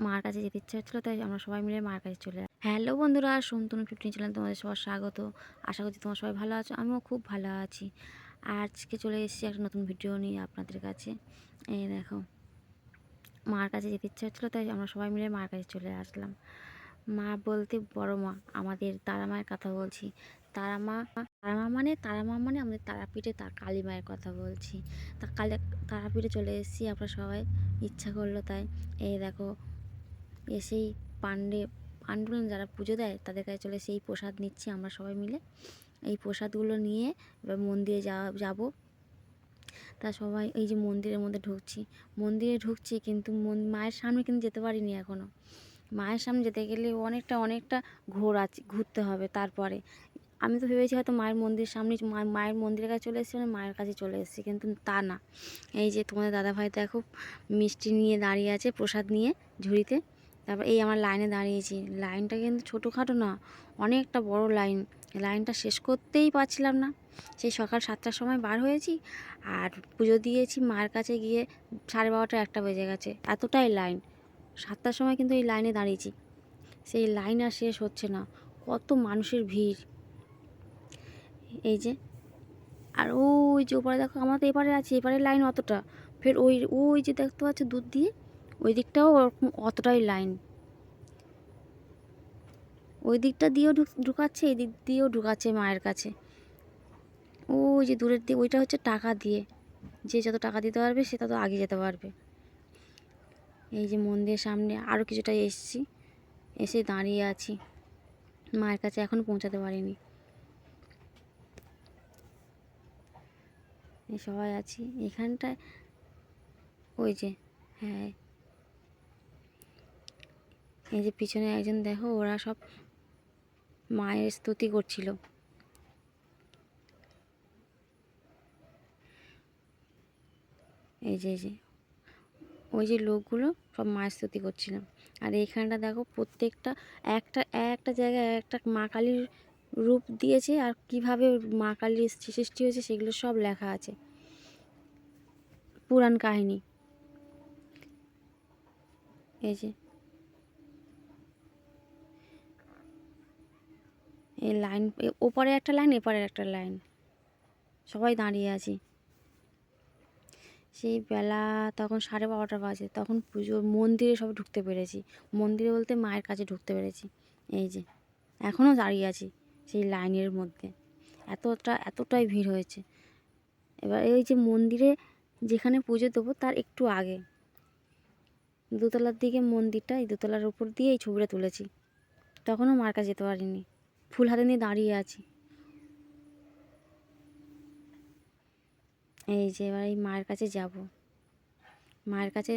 মার কাছে যেতে ইচ্ছা হচ্ছিলো, তাই আমরা সবাই মিলে মার কাছে চলে যাই। হ্যালো বন্ধুরা, সোমতনু 15 চ্যানেলে তোমাদের সবার স্বাগত। আশা করছি তোমরা সবাই ভালো আছো, আমিও খুব ভালো আছি। আজকে চলে এসেছি একটা নতুন ভিডিও নিয়ে আপনাদের কাছে। এই দেখো, মার কাছে যেতে ইচ্ছা হচ্ছিলো, তাই আমরা সবাই মিলে মার কাছে চলে আসলাম। মা বলতে বড় মা, আমাদের তারা মায়ের কথা বলছি। তারা মা মানে আমাদের তারাপীঠে কালী মায়ের কথা বলছি। তারাপীঠে চলে এসেছি আমরা সবাই, ইচ্ছা করলো তাই। এই দেখো, এসেই পাণ্ডুলেন যারা পুজো দেয় তাদের কাছে চলে সেই প্রসাদ নিচ্ছি আমরা সবাই মিলে। এই প্রসাদগুলো নিয়ে এবার মন্দিরে যাবো। তা সবাই এই যে মন্দিরের মধ্যে মন্দিরে ঢুকছি, কিন্তু মায়ের সামনে কিন্তু যেতে পারিনি এখনও। মায়ের সামনে যেতে গেলে অনেকটা ঘুরতে হবে। তারপরে আমি তো ভেবেছি হয়তো মায়ের মন্দিরের সামনে, মায়ের মন্দিরের কাছে চলে এসেছি, মানে মায়ের কাছে চলে এসেছি, কিন্তু তা না। এই যে তোমাদের দাদাভাই দেখো মিষ্টি নিয়ে দাঁড়িয়ে আছে, প্রসাদ নিয়ে ঝুড়িতে। তারপর এই আমার লাইনে দাঁড়িয়েছি। লাইনটা কিন্তু ছোটোখাটো না, অনেকটা বড় লাইন। লাইনটা শেষ করতেই পারছিলাম না। সেই সকাল 7টার সময় বার হয়েছি, আর পুজো দিয়েছি মায়ের কাছে গিয়ে 12:30 1টা বেজে গেছে। এতটাই লাইন। 7টার সময় কিন্তু এই লাইনে দাঁড়িয়েছি, সেই লাইন আর শেষ হচ্ছে না, কত মানুষের ভিড়। এই যে, আর ওই যে ওপারে দেখো, আমরা তো এপারে আছি, এপারে লাইন অতটা। ফের ওই ওই যে দেখতে পাচ্ছি দূর দিয়ে, ওই দিকটাও ওরকম অতটাই লাইন। ওই দিকটা দিয়েও ঢুকাচ্ছে, এই দিক দিয়েও ঢুকাচ্ছে মায়ের কাছে। ওই যে দূরের দিকে, ওইটা হচ্ছে টাকা দিয়ে, যে যত টাকা দিতে পারবে সে তত আগে যেতে পারবে। এই যে মন্দিরের সামনে আরও কিছুটা এসে দাঁড়িয়ে আছি। মায়ের কাছে এখনও পৌঁছাতে পারিনি। সবাই আছি এখানটায়। ওই যে, হ্যাঁ, এই যে পিছনে একজন দেখো, ওরা সব মায়ের স্তুতি করছিল। এই যে ওই যে লোকগুলো সব মায়ের স্তুতি করছিল। আর এইখানটা দেখো, প্রত্যেকটা একটা একটা জায়গায় একটা মা কালীর রূপ দিয়েছে, আর কিভাবে মা কালীর সৃষ্টি হয়েছে সেগুলো সব লেখা আছে, পুরাণ কাহিনী। এই যে এই লাইন, ওপারে একটা লাইন, এপারে একটা লাইন, সবাই দাঁড়িয়ে আছি। সেই বেলা তখন 12:30 বাজে, তখন মন্দিরে সব ঢুকতে পেরেছি। মন্দিরে বলতে মায়ের কাছে ঢুকতে পেরেছি। এই যে এখনও দাঁড়িয়ে আছি সেই লাইনের মধ্যে, এতটাই ভিড় হয়েছে। এবার এই যে মন্দিরে যেখানে পুজো দেবো তার একটু আগে দোতলার দিকে মন্দিরটা, এই দোতলার উপর দিয়ে এই ছবিটা তুলেছি। তখনও মার কাছে যেতে পারিনি, ফুল হাতে নিয়ে দাঁড়িয়ে আছি। এই যে এবার এই মায়ের কাছে যাব। মায়ের কাছে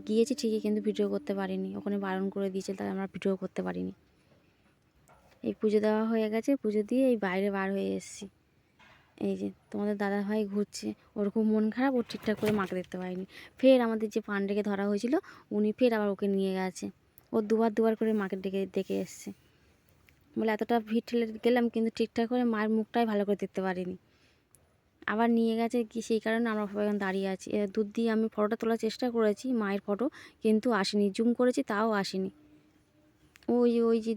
গিয়েছি ঠিকই, কিন্তু ভিডিও করতে পারিনি, ওখানে বারণ করে দিয়েছে, তাই আমরা ভিডিও করতে পারিনি। এই পুজো দেওয়া হয়ে গেছে, পুজো দিয়ে এই বাইরে বার হয়ে এসেছি। এই যে তোমাদের দাদাভাই ঘুরছে, ওরকম মন খারাপ, ও ঠিকঠাক করে মাকে দেখতে পায়নি। ফের আমাদের যে পাণ্ডেকে ধরা হয়েছিল, উনি ফের আবার ওকে নিয়ে গেছে। ও দুবার করে মাকে দেখে এসছে। বলে এতটা ভিড় ঠেলে গেলাম, কিন্তু ঠিকঠাক করে মায়ের মুখটাই ভালো করে দেখতে পারিনি। আবার নিয়ে গেছে কি, সেই কারণে আমরা সবাই দাঁড়িয়ে আছি। দূর দিয়ে আমি ফটোটা তোলার চেষ্টা করেছি, মায়ের ফটো, কিন্তু আসেনি। জুম করেছি, তাও আসেনি। ওই যে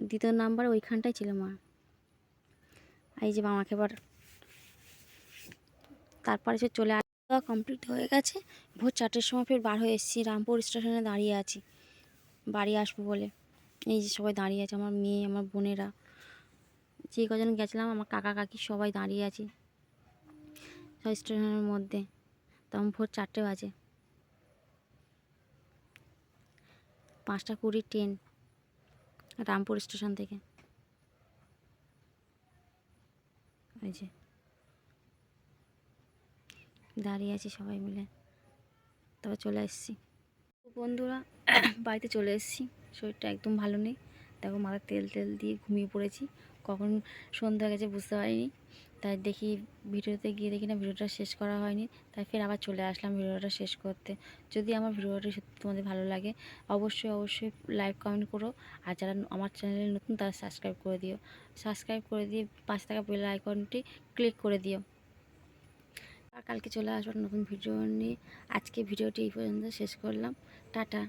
দ্বিতীয় নাম্বার ওইখানটাই ছিল মা। এই যে মামাকে এবার তারপরে সে চলে আসা কমপ্লিট হয়ে গেছে। ভোর 4টের সময় ফের বার হয়ে এসেছি, রামপুর স্টেশনে দাঁড়িয়ে আছি বাড়ি আসবো বলে। এই যে সবাই দাঁড়িয়ে আছে, আমার মেয়ে, আমার বোনেরা, যে কজন গেছিলাম, আমার কাকা কাকি সবাই দাঁড়িয়ে আছি সব স্টেশনের মধ্যে। তখন ভোর 4টে বাজে, 5টা 20 ট্রেন রামপুর স্টেশন থেকে। এই যে দাঁড়িয়ে আছি সবাই মিলে, তবে চলে এসেছি। বন্ধুরা, বাড়িতে চলে এসেছি। শরীরটা একদম ভালো নেই, দেখো মাথায় তেল দিয়ে ঘুমিয়ে পড়েছি। কখন সন্ধ্যা গেছে বুঝতে পারিনি, তাই ভিডিওতে গিয়ে দেখি না ভিডিওটা শেষ করা হয়নি, তাই ফের আবার চলে আসলাম ভিডিওটা শেষ করতে। যদি আমার ভিডিওটা সত্যি তোমাদের ভালো লাগে, অবশ্যই লাইক কমেন্ট করো। আর যারা আমার চ্যানেলে নতুন, তারা সাবস্ক্রাইব করে দিয়ে পাশে থাকা বেল আইকনটি ক্লিক করে দিও। আর কালকে চলে আসবো নতুন ভিডিও নিয়ে। আজকে ভিডিওটি এই পর্যন্ত শেষ করলাম। টাটা।